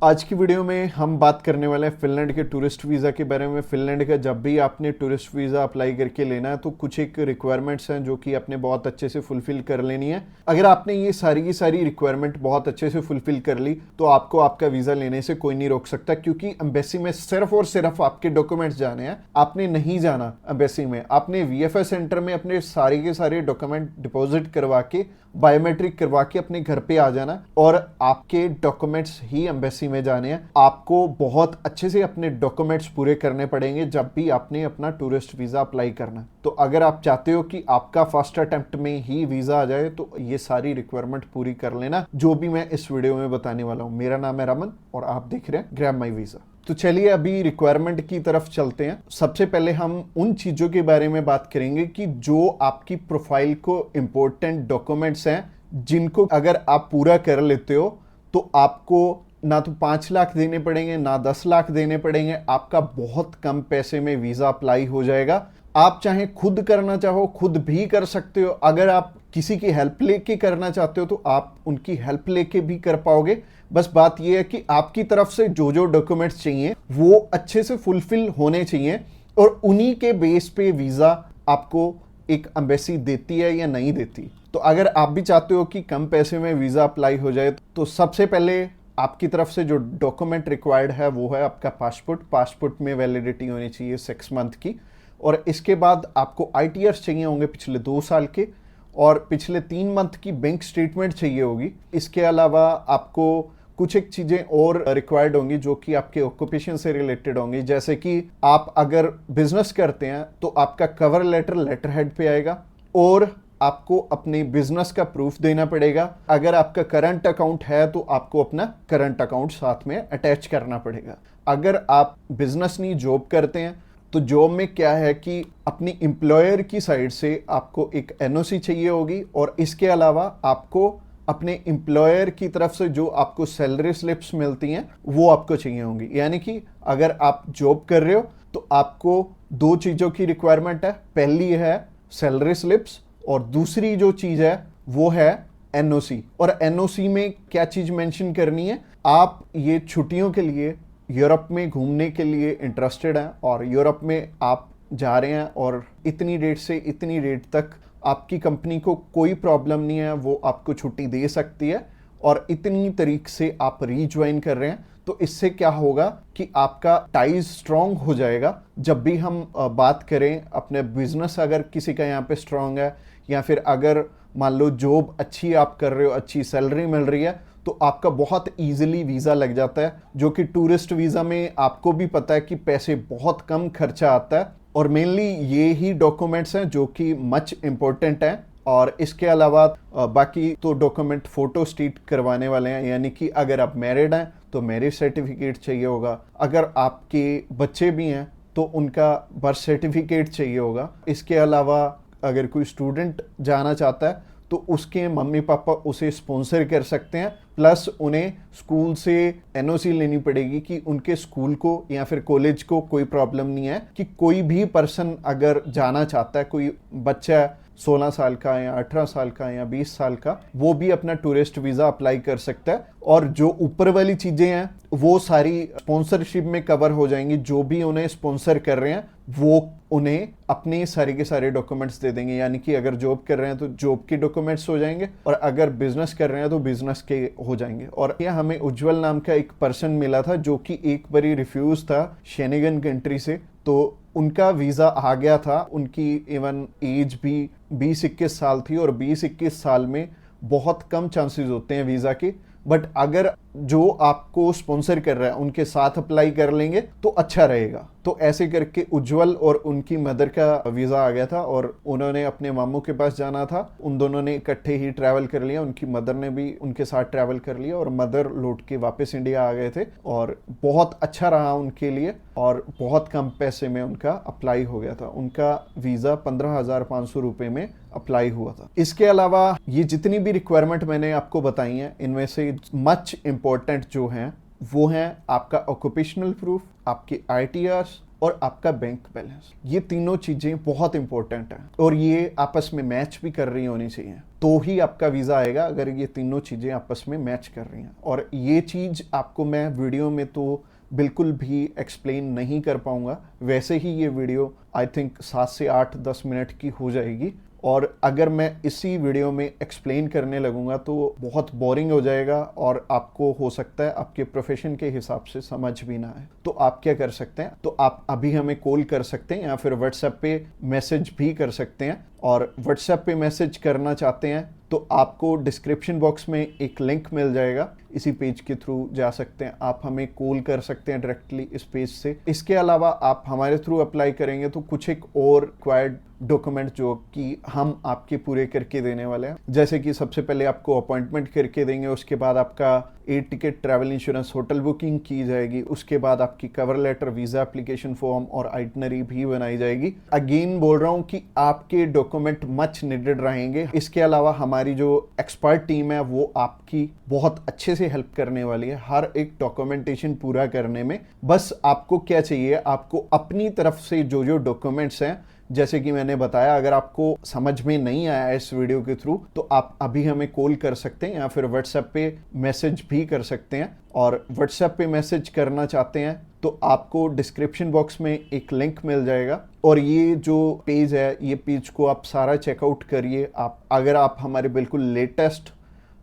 आज की वीडियो में हम बात करने वाले हैं फिनलैंड के टूरिस्ट वीज़ा के बारे में। फिनलैंड का जब भी आपने टूरिस्ट वीज़ा अप्लाई करके लेना है तो कुछ एक रिक्वायरमेंट्स हैं जो कि आपने बहुत अच्छे से फुलफिल कर लेनी है। अगर आपने ये सारी की सारी रिक्वायरमेंट बहुत अच्छे से फुलफिल कर ली तो आपको आपका वीज़ा लेने से कोई नहीं रोक सकता, क्योंकि एम्बेसी में सिर्फ और सिर्फ आपके डॉक्यूमेंट्स जाने हैं। आपने नहीं जाना एम्बेसी में, आपने वीएफएस सेंटर में अपने सारे के सारे डॉक्यूमेंट डिपॉजिट करवा के बायोमेट्रिक करवा के अपने घर पे आ जाना और आपके डॉक्यूमेंट्स ही एम्बेसी में जाने हैं। आपको बहुत अच्छे से अपने डॉक्यूमेंट्स पूरे करने पड़ेंगे जब भी आपने अपना टूरिस्ट वीज़ा अप्लाई करना। तो अगर आप चाहते हो कि आपका फर्स्ट अटेम्प्ट में ही वीज़ा आ जाए तो ये सारी रिक्वायरमेंट पूरी कर लेना जो भी मैं इस वीडियो में बताने वाला हूँ। मेरा नाम है रमन और आप देख रहे हैं ग्रैब माई वीज़ा। तो चलिए अभी रिक्वायरमेंट की तरफ चलते हैं। सबसे पहले हम उन चीज़ों के बारे में बात करेंगे कि जो आपकी प्रोफाइल को इम्पोर्टेंट डॉक्यूमेंट्स हैं जिनको अगर आप पूरा कर लेते हो तो आपको ना तो 5 लाख देने पड़ेंगे ना 10 लाख देने पड़ेंगे। आपका बहुत कम पैसे में वीज़ा अप्लाई हो जाएगा। आप चाहे खुद करना चाहो खुद भी कर सकते हो। अगर आप किसी की हेल्प लेके करना चाहते हो तो आप उनकी हेल्प लेके भी कर पाओगे। बस बात यह है कि आपकी तरफ से जो जो डॉक्यूमेंट्स चाहिए वो अच्छे से फुलफिल होने चाहिए और उन्हीं के बेस पे वीज़ा आपको एक एम्बेसी देती है या नहीं देती। तो अगर आप भी चाहते हो कि कम पैसे में वीज़ा अप्लाई हो जाए तो सबसे पहले आपकी तरफ से जो डॉक्यूमेंट रिक्वायर्ड है वो है आपका पासपोर्ट में वैलिडिटी होनी चाहिए 6 मंथ की। और इसके बाद आपको आईटीआर चाहिए होंगे पिछले 2 साल के और पिछले 3 मंथ की बैंक स्टेटमेंट चाहिए होगी। इसके अलावा आपको कुछ एक चीज़ें और रिक्वायर्ड होंगी जो कि आपके ऑक्यूपेशन से रिलेटेड होंगी, जैसे कि आप अगर बिजनेस करते हैं तो आपका कवर लेटर हेड पे आएगा और आपको अपने बिजनेस का प्रूफ देना पड़ेगा। अगर आपका करंट अकाउंट है तो आपको अपना करंट अकाउंट साथ में अटैच करना पड़ेगा। अगर आप बिजनेस नहीं जॉब करते हैं तो जॉब में क्या है कि अपनी एम्प्लॉयर की साइड से आपको एक एनओसी चाहिए होगी और इसके अलावा आपको अपने एम्प्लॉयर की तरफ से जो आपको सैलरी स्लिप्स मिलती हैं वो आपको चाहिए होंगी। यानी कि अगर आप जॉब कर रहे हो तो आपको 2 चीज़ों की रिक्वायरमेंट है। पहली है सैलरी स्लिप्स और दूसरी जो चीज़ है वो है एनओसी। और एनओसी में क्या चीज़ मेंशन करनी है, आप ये छुट्टियों के लिए यूरोप में घूमने के लिए इंटरेस्टेड हैं और यूरोप में आप जा रहे हैं और इतनी डेट से इतनी डेट तक आपकी कंपनी को कोई प्रॉब्लम नहीं है, वो आपको छुट्टी दे सकती है और इतनी तारीख से आप रीज्वाइन कर रहे हैं। तो इससे क्या होगा कि आपका टाइज स्ट्रॉन्ग हो जाएगा। जब भी हम बात करें अपने बिजनेस अगर किसी का यहाँ पे स्ट्रॉन्ग है या फिर अगर मान लो जॉब अच्छी आप कर रहे हो, अच्छी सैलरी मिल रही है तो आपका बहुत इजीली वीज़ा लग जाता है, जो कि टूरिस्ट वीज़ा में आपको भी पता है कि पैसे बहुत कम खर्चा आता है। और मेनली ये ही डॉक्यूमेंट्स हैं जो कि मच इम्पोर्टेंट हैं। और इसके अलावा बाकी तो डॉक्यूमेंट फोटो स्टेट करवाने वाले हैं, यानी कि अगर आप मैरिड हैं तो मैरिज सर्टिफिकेट चाहिए होगा। अगर आपके बच्चे भी हैं तो उनका बर्थ सर्टिफिकेट चाहिए होगा। इसके अलावा अगर कोई स्टूडेंट जाना चाहता है तो उसके मम्मी पापा उसे स्पॉन्सर कर सकते हैं, प्लस उन्हें स्कूल से एनओसी लेनी पड़ेगी कि उनके स्कूल को या फिर कॉलेज को कोई प्रॉब्लम नहीं है कि कोई भी पर्सन अगर जाना चाहता है, कोई बच्चा 16 साल का या 18 साल का या 20 साल का, वो भी अपना टूरिस्ट वीज़ा अप्लाई कर सकता है। और जो ऊपर वाली चीज़ें हैं वो सारी स्पॉन्सरशिप में कवर हो जाएंगी। जो भी उन्हें स्पॉन्सर कर रहे हैं वो उन्हें अपने सारे के सारे डॉक्यूमेंट्स दे देंगे। यानी कि अगर जॉब कर रहे हैं तो जॉब के डॉक्यूमेंट्स हो जाएंगे और अगर बिजनेस कर रहे हैं तो बिजनेस के हो जाएंगे। और यह हमें उज्जवल नाम का एक पर्सन मिला था जो कि एक बारी रिफ्यूज था शेनेगन कंट्री से, तो उनका वीज़ा आ गया था। उनकी इवन एज भी 20-21 साल थी और 20-21 साल में बहुत कम चांसेस होते हैं वीज़ा के। बट अगर जो आपको स्पॉन्सर कर रहा है उनके साथ अप्लाई कर लेंगे तो अच्छा रहेगा। तो ऐसे करके उज्जवल और उनकी मदर का वीज़ा आ गया था और उन्होंने अपने मामू के पास जाना था। उन दोनों ने इकट्ठे ही ट्रैवल कर लिया, उनकी मदर ने भी उनके साथ ट्रैवल कर लिया और मदर लौट के वापस इंडिया आ गए थे और बहुत अच्छा रहा उनके लिए और बहुत कम पैसे में उनका अप्लाई हो गया था। उनका वीज़ा 15,500 रुपये में अप्लाई हुआ था। इसके अलावा ये जितनी भी रिक्वायरमेंट मैंने आपको बताई हैं इनमें से मच इम्पोर्टेंट जो हैं वो हैं आपका ऑक्यूपेशनल प्रूफ, आपके आईटीआर, और आपका बैंक बैलेंस। ये तीनों चीजें बहुत इंपॉर्टेंट हैं और ये आपस में मैच भी कर रही होनी चाहिए, तो ही आपका वीजा आएगा अगर ये तीनों चीजें आपस में मैच कर रही हैं। और ये चीज आपको मैं वीडियो में तो बिल्कुल भी एक्सप्लेन नहीं कर पाऊंगा, वैसे ही ये वीडियो आई थिंक 7 से 8-10 मिनट की हो जाएगी, और अगर मैं इसी वीडियो में एक्सप्लेन करने लगूंगा तो बहुत बोरिंग हो जाएगा और आपको हो सकता है आपके प्रोफेशन के हिसाब से समझ भी ना आए। तो आप क्या कर सकते हैं, तो आप अभी हमें कॉल कर सकते हैं या फिर व्हाट्सएप पे मैसेज भी कर सकते हैं। और व्हाट्सएप पे मैसेज करना चाहते हैं तो आपको डिस्क्रिप्शन बॉक्स में एक लिंक मिल जाएगा, इसी पेज के थ्रू जा सकते हैं। आप हमें कॉल कर सकते हैं डायरेक्टली इस पेज से। इसके अलावा आप हमारे थ्रू अप्लाई करेंगे तो कुछ एक और रिक्वायर्ड डॉक्यूमेंट जो कि हम आपके पूरे करके देने वाले हैं, जैसे कि सबसे पहले आपको अपॉइंटमेंट करके देंगे, उसके बाद आपका air ticket, travel insurance, hotel booking की जाएगी, उसके बाद आपकी cover letter, visa application form और आइटनरी भी बनाई जाएगी। अगेन बोल रहा हूँ कि आपके डॉक्यूमेंट मच नीडेड रहेंगे। इसके अलावा हमारी जो एक्सपर्ट टीम है वो आपकी बहुत अच्छे से हेल्प करने वाली है हर एक डॉक्यूमेंटेशन पूरा करने में। बस आपको क्या चाहिए, आपको अपनी तरफ से जो जो डॉक्यूमेंट्स हैं, जैसे कि मैंने बताया, अगर आपको समझ में नहीं आया इस वीडियो के थ्रू तो आप अभी हमें कॉल कर सकते हैं या फिर व्हाट्सएप पे मैसेज भी कर सकते हैं। और व्हाट्सएप पे मैसेज करना चाहते हैं तो आपको डिस्क्रिप्शन बॉक्स में एक लिंक मिल जाएगा और ये जो पेज है, ये पेज को आप सारा चेकआउट करिए। आप अगर आप हमारे बिल्कुल लेटेस्ट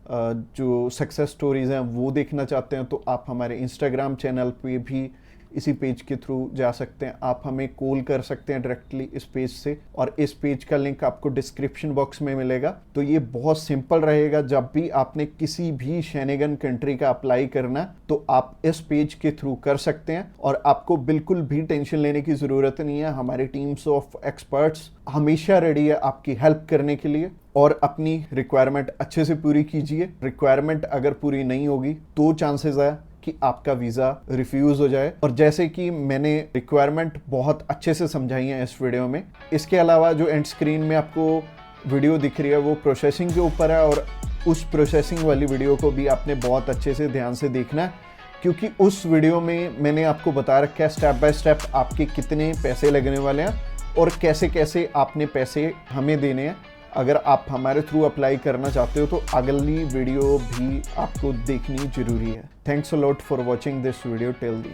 जो सक्सेस स्टोरीज हैं वो देखना चाहते हैं तो आप हमारे इंस्टाग्राम चैनल पे भी इसी पेज के थ्रू जा सकते हैं। आप हमें कॉल कर सकते हैं डायरेक्टली इस पेज से, और इस पेज का लिंक आपको डिस्क्रिप्शन बॉक्स में मिलेगा। तो ये बहुत सिंपल रहेगा, जब भी आपने किसी भी शेनेगन कंट्री का अप्लाई करना है तो आप इस पेज के थ्रू कर सकते हैं और आपको बिल्कुल भी टेंशन लेने की ज़रूरत नहीं है। हमारी टीम्स ऑफ एक्सपर्ट्स हमेशा रेडी है आपकी हेल्प करने के लिए। और अपनी रिक्वायरमेंट अच्छे से पूरी कीजिए। रिक्वायरमेंट अगर पूरी नहीं होगी तो चांसेस है कि आपका वीज़ा रिफ्यूज़ हो जाए। और जैसे कि मैंने रिक्वायरमेंट बहुत अच्छे से समझाई है इस वीडियो में। इसके अलावा जो एंड स्क्रीन में आपको वीडियो दिख रही है वो प्रोसेसिंग के ऊपर है, और उस प्रोसेसिंग वाली वीडियो को भी आपने बहुत अच्छे से ध्यान से देखना है, क्योंकि उस वीडियो में मैंने आपको बता रखा है स्टेप बाय स्टेप आपके कितने पैसे लगने वाले हैं और कैसे कैसे आपने पैसे हमें देने हैं। अगर आप हमारे थ्रू अप्लाई करना चाहते हो तो अगली वीडियो भी आपको देखनी जरूरी है। Thanks a lot for watching this video till the end.